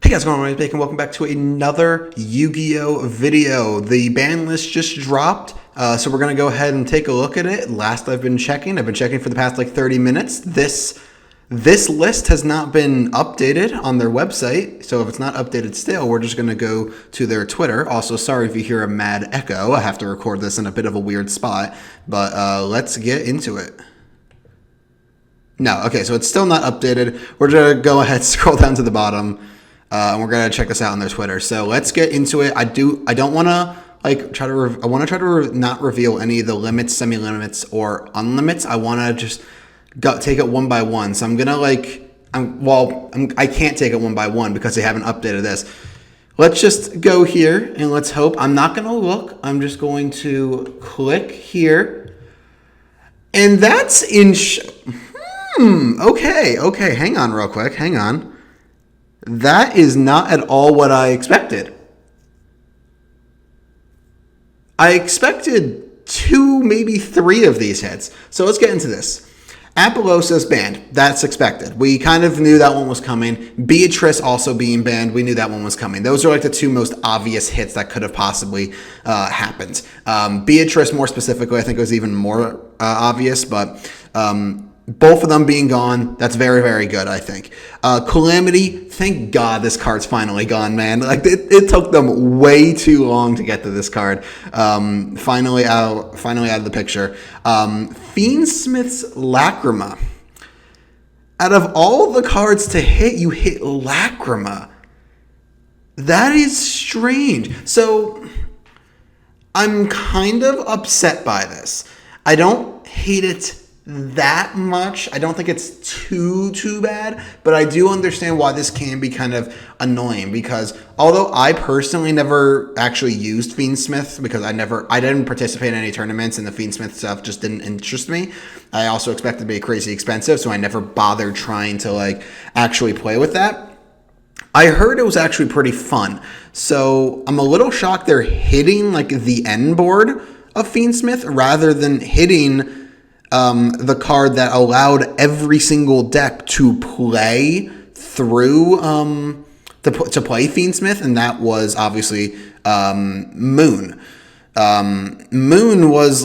Hey guys, what's going on? My name's Bacon, and welcome back to another Yu-Gi-Oh video. The ban list just dropped, so we're going to go ahead and take a look at it. Last I've been checking for the past like 30 minutes. This list has not been updated on their website, so if it's not updated still, we're just going to go to their Twitter. Also, sorry if you hear a mad echo. I have to record this in a bit of a weird spot, but let's get into it. No, okay, so it's still not updated. We're going to go ahead, scroll down to the bottom. And we're gonna check this out on their Twitter. So let's get into it. I don't want to I want to try to not reveal any of the limits, semi-limits, or unlimits. I want to just take it one by one. So I'm gonna I can't take it one by one because they haven't updated this. Let's just go here and let's hope. I'm not gonna look. I'm just going to click here, and that's in. Okay. Hang on, real quick. Hang on. That is not at all what I expected. I expected 2, maybe 3 of these hits. So let's get into this. Apollosa's banned. That's expected. We kind of knew that one was coming. Beatrice also being banned. We knew that one was coming. Those are like the 2 most obvious hits that could have possibly happened. Beatrice, more specifically, I think was even more obvious, but both of them being gone, that's very, very good, I think. Calamity, thank God this card's finally gone, man. Like it took them way too long to get to this card. Finally out of the picture. Fiendsmith's Lacrima. Out of all the cards to hit, you hit Lacrima. That is strange. So I'm kind of upset by this. I don't hate it that much. I don't think it's too bad, but I do understand why this can be kind of annoying, because although I personally never actually used Fiendsmith because I didn't participate in any tournaments and the Fiendsmith stuff just didn't interest me. I also expected to be crazy expensive, so I never bothered trying to actually play with that. I heard it was actually pretty fun, so I'm a little shocked they're hitting the end board of Fiendsmith rather than hitting the card that allowed every single deck to play through to play Fiendsmith, and that was obviously Moon. Moon was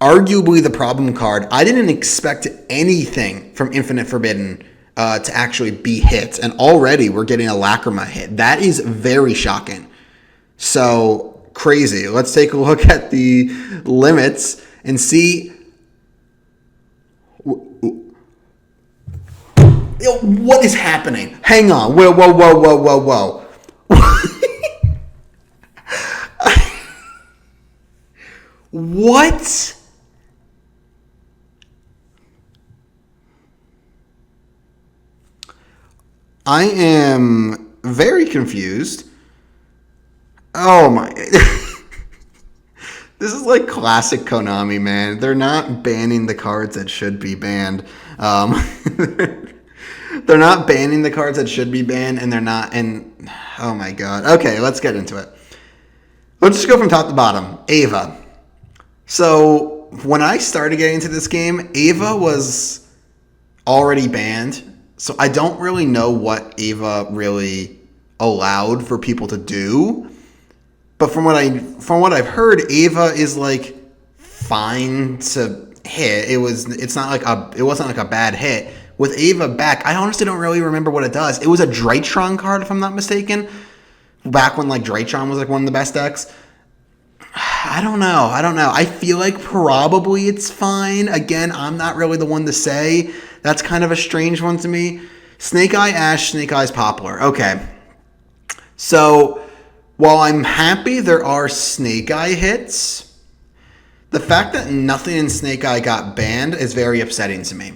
arguably the problem card. I didn't expect anything from Infinite Forbidden to actually be hit, and already we're getting a Lacrima hit. That is very shocking. So crazy. Let's take a look at the limits and see. What is happening? Hang on. Whoa. What? I am very confused. Oh my. This is like classic Konami, man. They're not banning the cards that should be banned. They're not banning the cards that should be banned, and they're not. And oh my god. Okay, let's get into it. Let's just go from top to bottom. Ava. So when I started getting into this game, Ava was already banned. So I don't really know what Ava really allowed for people to do. But from what I've heard, Ava is fine to hit. It wasn't like a bad hit. With Ava back, I honestly don't really remember what it does. It was a Drytron card, if I'm not mistaken. Back when Drytron was one of the best decks. I don't know. I feel like probably it's fine. Again, I'm not really the one to say. That's kind of a strange one to me. Snake Eye Ash, Snake Eyes Poplar. Okay. So while I'm happy there are Snake Eye hits, the fact that nothing in Snake Eye got banned is very upsetting to me.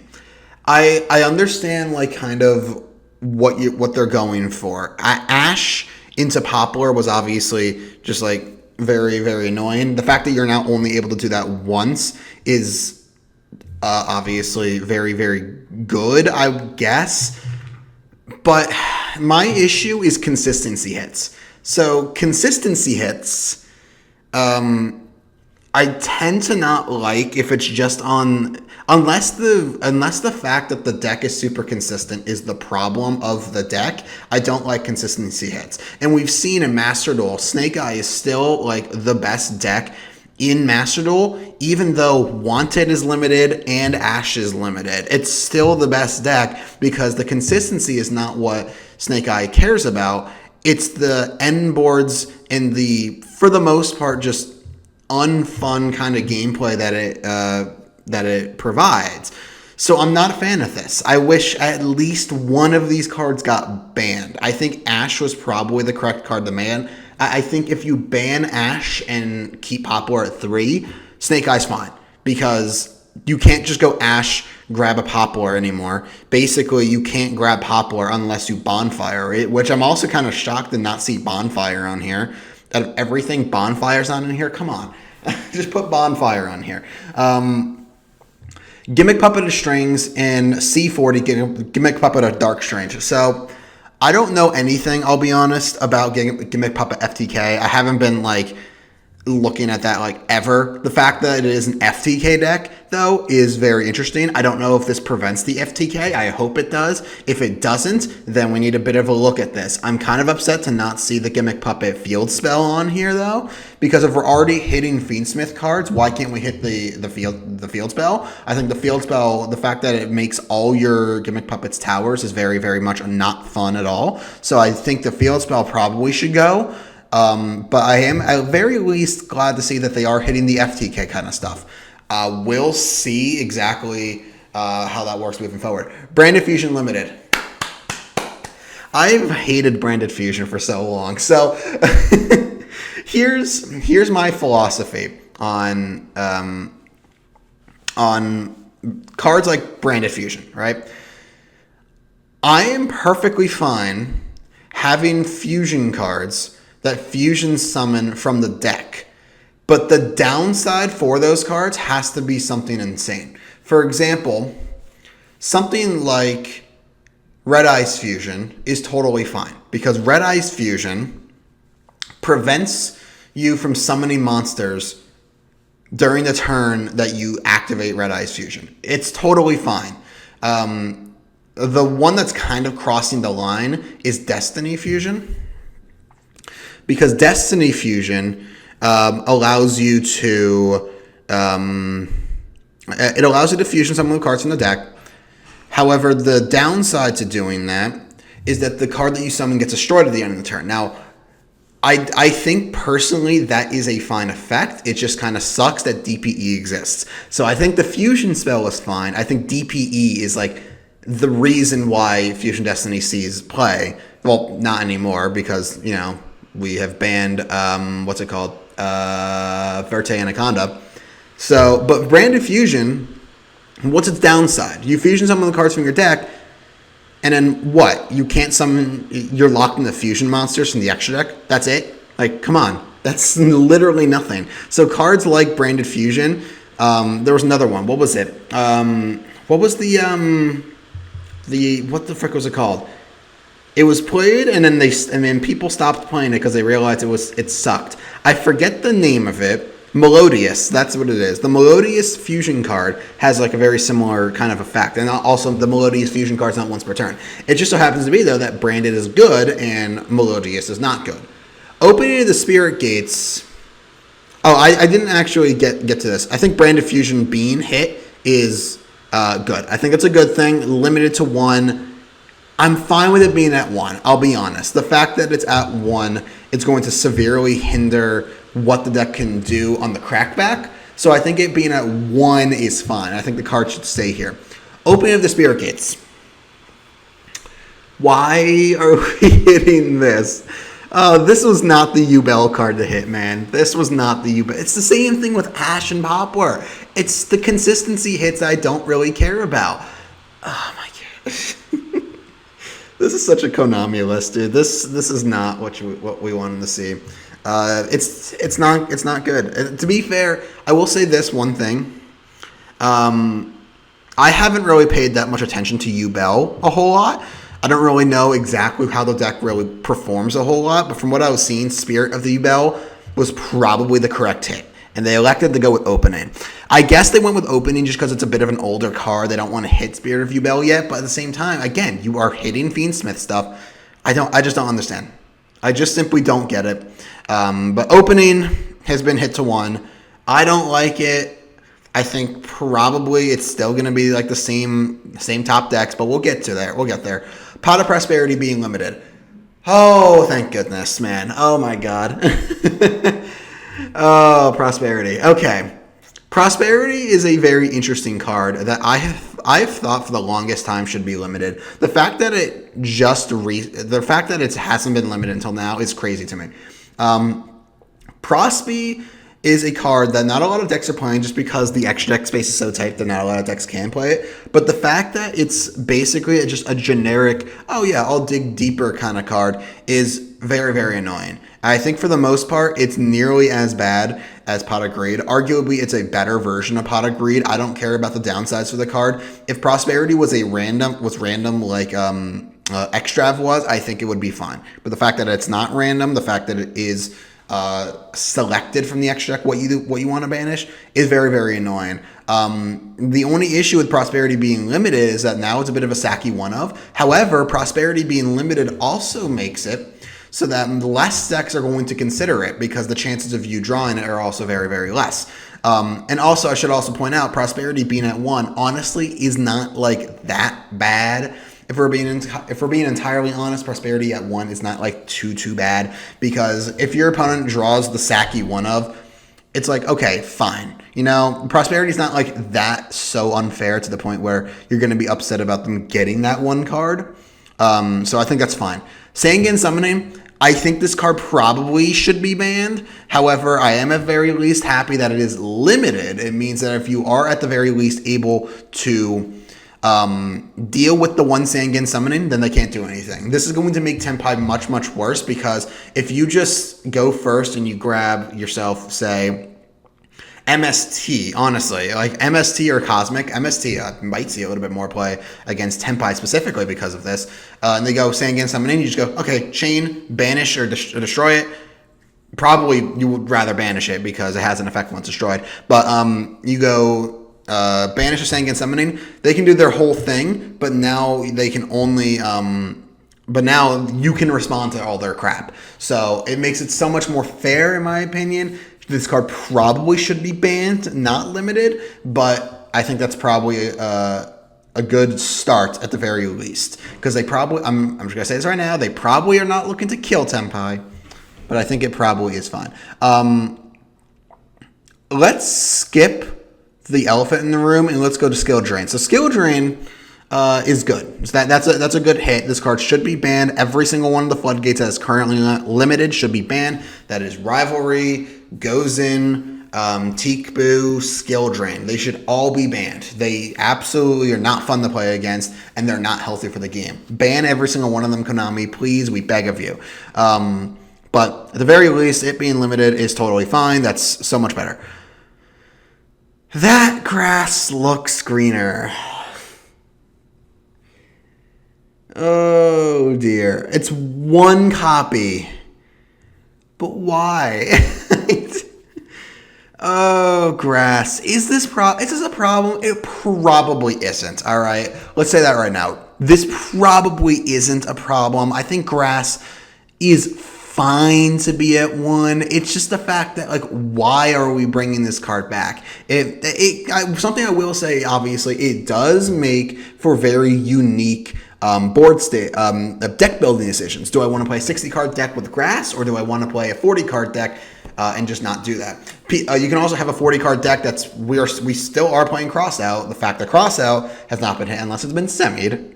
I understand kind of what they're going for. Ash into Poplar was obviously just very, very annoying. The fact that you're now only able to do that once is obviously very, very good, I guess. But my issue is consistency hits. So consistency hits, I tend to not like if it's just on. Unless the fact that the deck is super consistent is the problem of the deck, I don't like consistency hits. And we've seen in Master Duel, Snake Eye is still like the best deck in Master Duel, even though Wanted is limited and Ash is limited. It's still the best deck because the consistency is not what Snake Eye cares about. It's the end boards and the, for the most part, just unfun kind of gameplay that it provides. So I'm not a fan of this. I wish at least one of these cards got banned. I think Ash was probably the correct card to ban. I think if you ban Ash and keep Poplar at 3, Snake Eye's fine. Because you can't just go Ash, grab a Poplar anymore. Basically, you can't grab Poplar unless you Bonfire it, which I'm also kind of shocked to not see Bonfire on here. Out of everything, Bonfire's not in here? Come on. Just put Bonfire on here. Gimmick Puppet of Strings and C40 Gimmick Puppet of Dark Strange. So I don't know anything, I'll be honest, about Gimmick Puppet FTK. I haven't been like looking at that like ever. The fact that it is an FTK deck though is very interesting. I don't know if this prevents the FTK. I hope it does. If it doesn't, then we need a bit of a look at this. I'm kind of upset to not see the Gimmick Puppet Field Spell on here though, because if we're already hitting Fiendsmith cards, why can't we hit the field spell? I think the field spell, the fact that it makes all your Gimmick Puppets towers is very, very much not fun at all. So I think the field spell probably should go. But I am at very least glad to see that they are hitting the FTK kind of stuff. We'll see exactly how that works moving forward. Branded Fusion Limited. I've hated Branded Fusion for so long. So here's my philosophy on cards like Branded Fusion, right? I am perfectly fine having fusion cards that fusion summon from the deck. But the downside for those cards has to be something insane. For example, something like Red Eyes Fusion is totally fine because Red Eyes Fusion prevents you from summoning monsters during the turn that you activate Red Eyes Fusion. It's totally fine. The one that's kind of crossing the line is Destiny Fusion. Because Destiny Fusion allows you to fusion some of the cards from the deck. However, the downside to doing that is that the card that you summon gets destroyed at the end of the turn. Now, I think personally that is a fine effect. It just kind of sucks that DPE exists. So I think the fusion spell is fine. I think DPE is like the reason why Fusion Destiny sees play. Well, not anymore because, you know, we have banned, Verte Anaconda. So, but Branded Fusion, what's its downside? You fusion some of the cards from your deck, and then what? You can't summon, you're locked in the fusion monsters from the extra deck? That's it? Like, come on. That's literally nothing. So cards like Branded Fusion, there was another one. What was it? What was what the frick was it called? It was played, and then people stopped playing it because they realized it sucked. I forget the name of it. Melodious, that's what it is. The Melodious Fusion card has like a very similar kind of effect, and also the Melodious Fusion card is not once per turn. It just so happens to be though that Branded is good and Melodious is not good. Opening of the Spirit Gates. Oh, I didn't actually get to this. I think Branded Fusion being hit is good. I think it's a good thing. Limited to 1. I'm fine with it being at 1. I'll be honest. The fact that it's at 1, it's going to severely hinder what the deck can do on the crackback. So I think it being at 1 is fine. I think the card should stay here. Opening of the Spirit Gates. Why are we hitting this? This was not the Yubel card to hit, man. This was not the Yubel. It's the same thing with Ash and Poplar. It's the consistency hits I don't really care about. Oh my gosh. This is such a Konami list, dude. This is not what we wanted to see. It's not good. To be fair, I will say this one thing. I haven't really paid that much attention to Yubel a whole lot. I don't really know exactly how the deck really performs a whole lot, but from what I was seeing, Spirit of the Yubel was probably the correct hit. and they elected to go with Opening. I guess they went with Opening just because it's a bit of an older card. They don't want to hit Spirit of Yubel yet, but at the same time, again, you are hitting Fiendsmith stuff. I just don't understand. I just simply don't get it. But Opening has been hit to 1. I don't like it. I think probably it's still going to be like the same top decks, but we'll get to there. We'll get there. Pot of Prosperity being limited. Oh, thank goodness, man. Oh, my God. Oh, Prosperity. Okay. Prosperity is a very interesting card that I've thought for the longest time should be limited. The fact that it hasn't been limited until now is crazy to me. Prosby is a card that not a lot of decks are playing just because the extra deck space is so tight that not a lot of decks can play it. But the fact that it's basically just a generic, oh yeah, I'll dig deeper kind of card is very, very annoying. I think for the most part, it's nearly as bad as Pot of Greed. Arguably, it's a better version of Pot of Greed. I don't care about the downsides for the card. If Prosperity was random like Extrav was, I think it would be fine. But the fact that it's not random, the fact that it is selected from the extra deck what you want to banish is very, very annoying. The only issue with Prosperity being limited is that now it's a bit of a sacky one-of. However, Prosperity being limited also makes it so that less decks are going to consider it because the chances of you drawing it are also very, very less. And also, I should also point out, Prosperity being at 1 honestly is not like that bad. If we're being entirely honest, Prosperity at 1 is not like too bad, because if your opponent draws the sacky one-of, it's like, okay, fine. You know, Prosperity is not like that so unfair to the point where you're going to be upset about them getting that one card. So I think that's fine. Sangan Summoning, I think this card probably should be banned. However, I am at very least happy that it is limited. It means that if you are at the very least able to deal with the one Sangan Summoning, then they can't do anything. This is going to make Tenpai much, much worse, because if you just go first and you grab yourself, say, MST, honestly, like MST or Cosmic, MST might see a little bit more play against Tenpai specifically because of this, and they go Sangan Summoning, you just go, okay, chain, banish, or destroy it. Probably you would rather banish it because it has an effect once destroyed, but you go banish or Sangan Summoning, they can do their whole thing, but now they can only but now you can respond to all their crap. So it makes it so much more fair, in my opinion. This card probably should be banned, not limited, but I think that's probably a good start at the very least. Because they probably, I'm just going to say this right now, they probably are not looking to kill Tenpai, but I think it probably is fine. Let's skip the elephant in the room and let's go to Skill Drain. So Skill Drain is good. So that's a good hit. This card should be banned. Every single one of the floodgates that is currently limited should be banned. That is Rivalry, Gozen, Teekboo, Skill Drain. They should all be banned. They absolutely are not fun to play against, and they're not healthy for the game. Ban every single one of them, Konami. Please, we beg of you. But at the very least, it being limited is totally fine. That's so much better. That grass looks greener. Oh dear. It's one copy. But why? Oh, grass. Is this a problem? It probably isn't, all right? Let's say that right now. This probably isn't a problem. I think grass is fine to be at 1. It's just the fact that, like, why are we bringing this card back? Something I will say, obviously, it does make for very unique board state deck building decisions. Do I want to play a 60-card deck with grass, or do I want to play a 40-card deck and just not do that? You can also have a 40-card deck we still are playing Crossout. The fact that Crossout has not been hit unless it's been semied.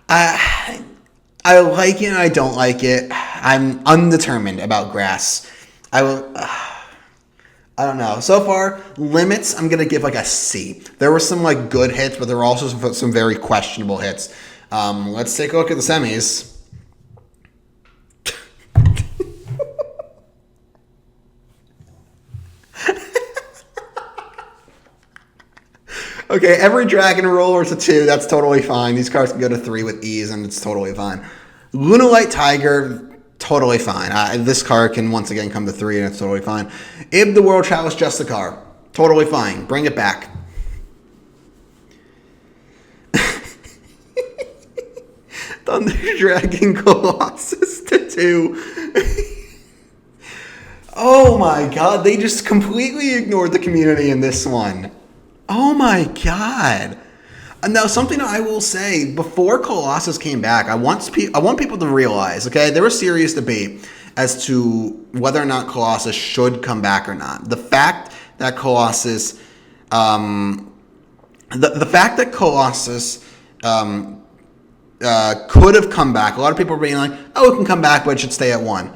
I like it and I don't like it. I'm undetermined about grass. I don't know. So far, limits, I'm going to give like a C. There were some like good hits, but there were also some very questionable hits. Let's take a look at the semis. Okay, every Dragon Roller is a 2. That's totally fine. These cards can go to 3 with ease, and it's totally fine. Lunalight Tiger, totally fine. This card can once again come to 3, and it's totally fine. Ib the World Chalice Justicar, totally fine. Bring it back. Thunder Dragon Colossus to 2. Oh my god, they just completely ignored the community in this one. Oh my god. Now, something I will say, before Colossus came back, I want people to realize, okay, there was serious debate as to whether or not Colossus should come back or not. The fact that Colossus, the fact that Colossus could have come back, a lot of people were being like, oh, it can come back, but it should stay at 1.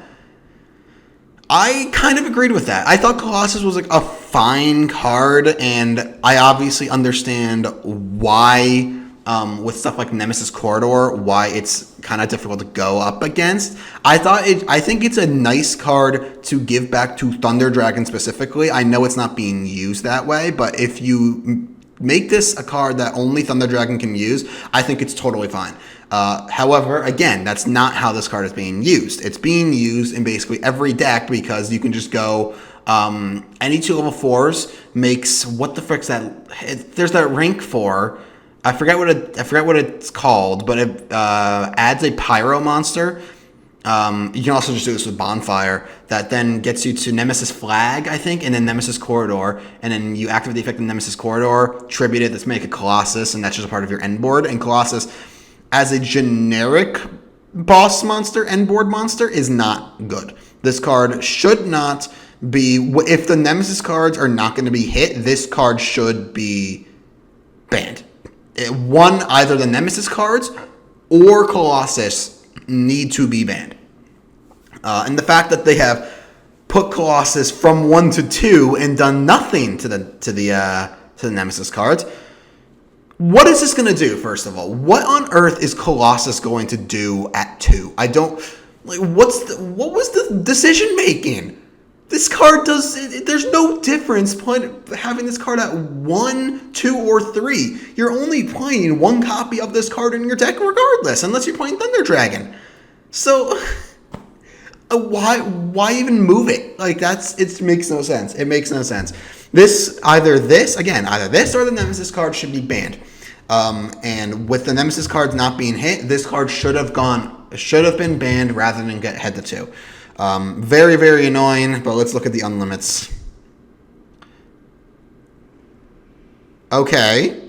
I kind of agreed with that. I thought Colossus was like a fine card, and I obviously understand why, with stuff like Nemesis Corridor, why it's kind of difficult to go up against. I think it's a nice card to give back to Thunder Dragon specifically. I know it's not being used that way, but if you make this a card that only Thunder Dragon can use, I think it's totally fine. However, again, that's not how this card is being used. It's being used in basically every deck because you can just go any 2 level 4s makes, what the frick's that? There's that rank 4. I forget what it's called, but it adds a pyro monster. You can also just do this with Bonfire. That then gets you to Nemesis Flag, I think, and then Nemesis Corridor. And then you activate the effect of Nemesis Corridor, tribute it, let's make a Colossus, and that's just a part of your end board. And Colossus, as a generic boss monster, end board monster, is not good. This card should not be, if the Nemesis cards are not going to be hit, this card should be banned. Either the Nemesis cards or Colossus need to be banned. And the fact that they have put Colossus from 1 to 2 and done nothing to the Nemesis cards. What is this going to do, first of all? What on earth is Colossus going to do at 2? I don't... Like, what was the decision making? This card there's no difference having this card at 1, 2, or 3. You're only playing 1 copy of this card in your deck regardless, unless you're playing Thunder Dragon. So, why even move it? Like, it makes no sense. It makes no sense. Either this or the Nemesis card should be banned. And with the Nemesis cards not being hit, this card should have been banned rather than get head to 2. Very, very annoying, but let's look at the unlimits. Okay.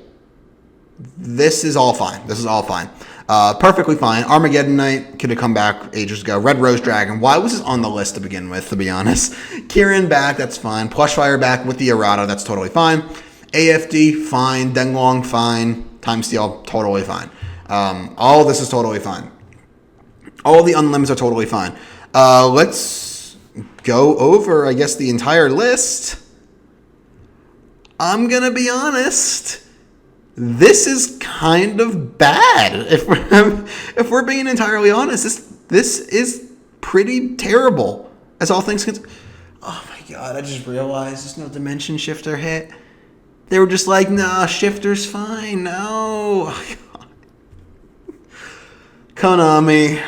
This is all fine. Perfectly fine. Armageddon Knight could have come back ages ago. Red Rose Dragon. Why was this on the list to begin with, to be honest? Kieran back, that's fine. Plushfire back with the errata, that's totally fine. AFD, fine. Denglong, fine. Time Steal, totally fine. All this is totally fine. All the unlimits are totally fine. Let's go over, I guess, the entire list. I'm going to be honest. This is kind of bad. If we're being entirely honest, this is pretty terrible. As all things considered. Oh my god, I just realized there's no Dimension Shifter hit. They were just like, nah, Shifter's fine. No. Oh, Konami.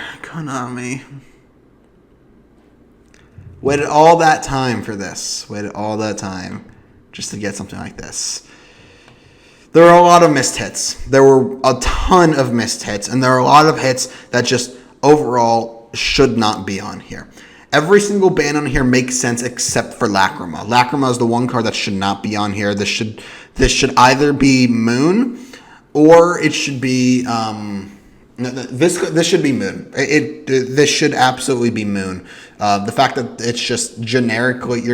Waited all that time for this. Waited all that time just to get something like this. There are a lot of missed hits. There were a ton of missed hits, and there are a lot of hits that just overall should not be on here. Every single ban on here makes sense except for Lacrima. Lacrima is the one card that should not be on here. This should either be Moon or it should be this should be Moon. This should absolutely be Moon. The fact that it's just generically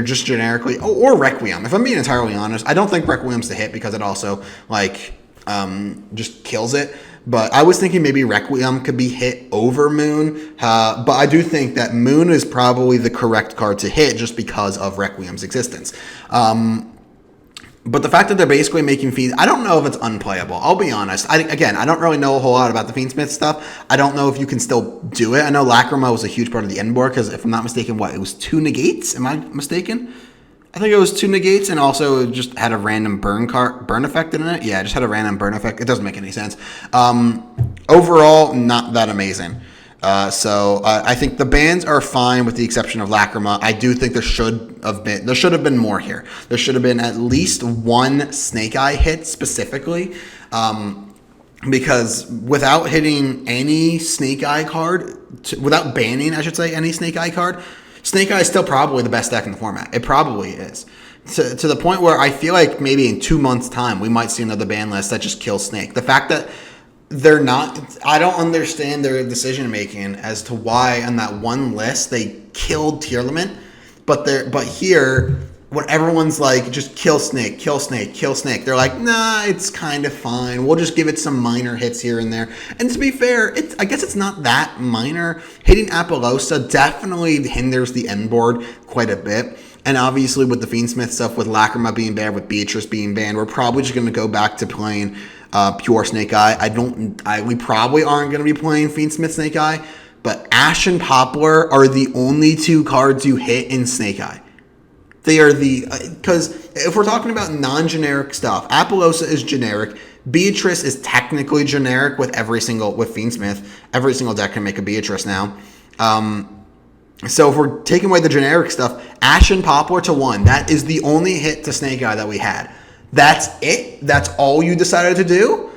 or Requiem. If I'm being entirely honest, I don't think Requiem's the hit because it also just kills it. But I was thinking maybe Requiem could be hit over Moon. But I do think that Moon is probably the correct card to hit just because of Requiem's existence. But the fact that they're basically making Fiends, I don't know if it's unplayable. I'll be honest. I don't really know a whole lot about the Fiendsmith stuff. I don't know if you can still do it. I know Lacrima was a huge part of the end board because, if I'm not mistaken, it was 2 negates? Am I mistaken? I think it was 2 negates, and also it just had a random burn effect in it. Yeah, it just had a random burn effect. It doesn't make any sense. Overall, not that amazing. I think the bans are fine with the exception of Lacrima. I do think there should have been more here. There should have been at least one Snake Eye hit specifically, because without hitting any Snake Eye card, without banning, I should say, any Snake Eye card, Snake Eye is still probably the best deck in the format. It probably is. To the point where I feel like maybe in 2 months' time we might see another ban list that just kills Snake. The fact that they're not, I don't understand their decision making as to why on that one list they killed Tearlament, but here when everyone's like just kill Snake, kill Snake, kill Snake, they're like, nah, it's kind of fine. We'll just give it some minor hits here and there. And to be fair, I guess it's not that minor. Hitting Apollosa definitely hinders the end board quite a bit. And obviously with the Fiendsmith stuff, with Lacrima being banned, with Beatrice being banned, we're probably just going to go back to playing pure Snake Eye. We probably aren't going to be playing Fiendsmith Snake Eye, but Ash and Poplar are the only two cards you hit in Snake Eye. They are because if we're talking about non-generic stuff, Apollosa is generic. Beatrice is technically generic with Fiendsmith. Every single deck can make a Beatrice now. So if we're taking away the generic stuff, Ash and Poplar to 1. That is the only hit to Snake Eye that we had. That's it? That's all you decided to do?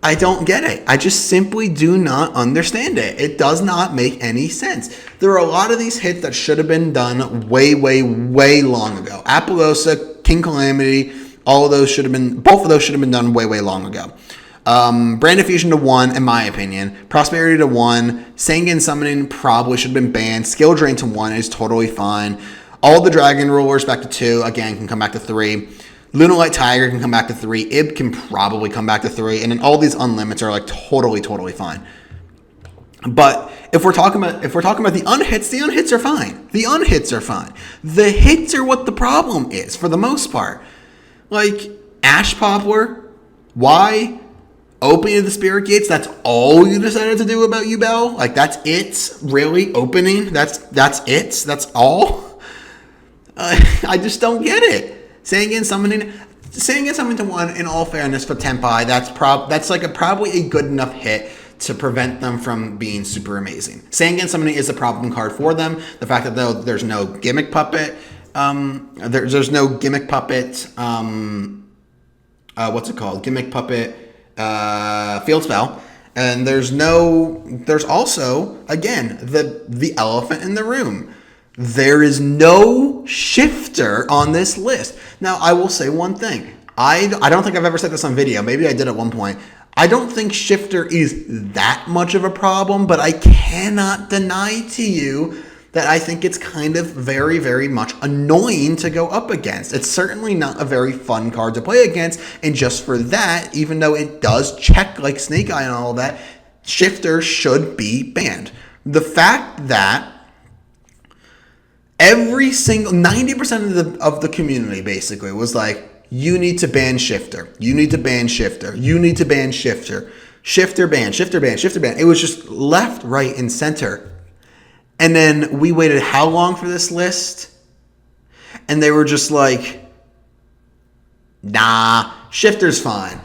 I don't get it. I just simply do not understand it. It does not make any sense. There are a lot of these hits that should have been done way, way, way long ago. Apollosa, King Calamity, both of those should have been done way, way long ago. Brand Diffusion to 1, in my opinion. Prosperity to 1. Sanguine Summoning probably should have been banned. Skill Drain to 1 is totally fine. All the Dragon Rulers back to 2. Again, can come back to 3. Lunalight Tiger can come back to 3. Ib can probably come back to 3. And then all these unlimits are like totally, totally fine. But if we're talking about the unhits are fine. The unhits are fine. The hits are what the problem is for the most part. Like Ash Poplar, why? Opening of the Spirit Gates, that's all you decided to do about Yubel? Like that's it? Really? Opening? That's it? That's all? I just don't get it. Sanguine Summoning to 1, in all fairness, for Tenpai, that's probably a good enough hit to prevent them from being super amazing. Sanguine Summoning is a problem card for them. The fact that there's no Gimmick Puppet, there's no Gimmick Puppet, what's it called? Gimmick Puppet Field Spell. And there's also, again, the elephant in the room. There is no shifter on this list. Now, I will say one thing. I don't think I've ever said this on video. Maybe I did at one point. I don't think shifter is that much of a problem, but I cannot deny to you that I think it's kind of very, very much annoying to go up against. It's certainly not a very fun card to play against, and just for that, even though it does check like Snake Eye and all that, shifter should be banned. The fact that every single 90% of the community basically was like, you need to ban shifter. You need to ban shifter. You need to ban shifter. Shifter ban, shifter ban, shifter ban. It was just left, right, and center. And then we waited how long for this list? And they were just like, nah, shifter's fine.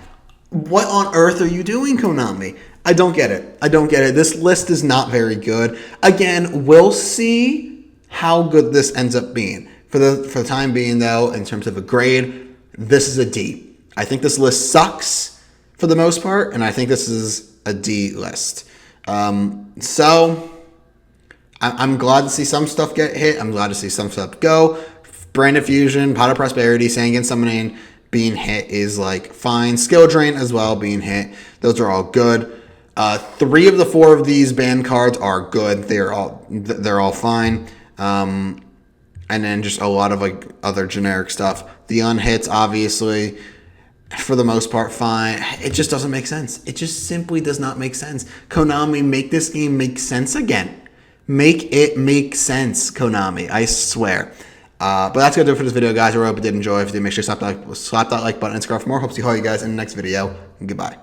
What on earth are you doing, Konami? I don't get it. This list is not very good. Again, we'll see how good this ends up being. For the time being, though, in terms of a grade, this is a D. I think this list sucks for the most part, and I think this is a D list. So I'm glad to see some stuff get hit. I'm glad to see some stuff go. Brand Diffusion, Pot of Prosperity, Sanguine Summoning being hit is like fine. Skill Drain as well being hit. Those are all good. 3 of the 4 of these banned cards are good. They're all fine. And then just a lot of like other generic stuff. The unhits, obviously, for the most part, fine. It just doesn't make sense. It just simply does not make sense. Konami, make this game make sense again. Make it make sense, Konami. I swear. But that's going to do it for this video, guys. I hope you did enjoy. If you did, make sure to slap that like button and subscribe for more. Hope to see all you guys in the next video. Goodbye.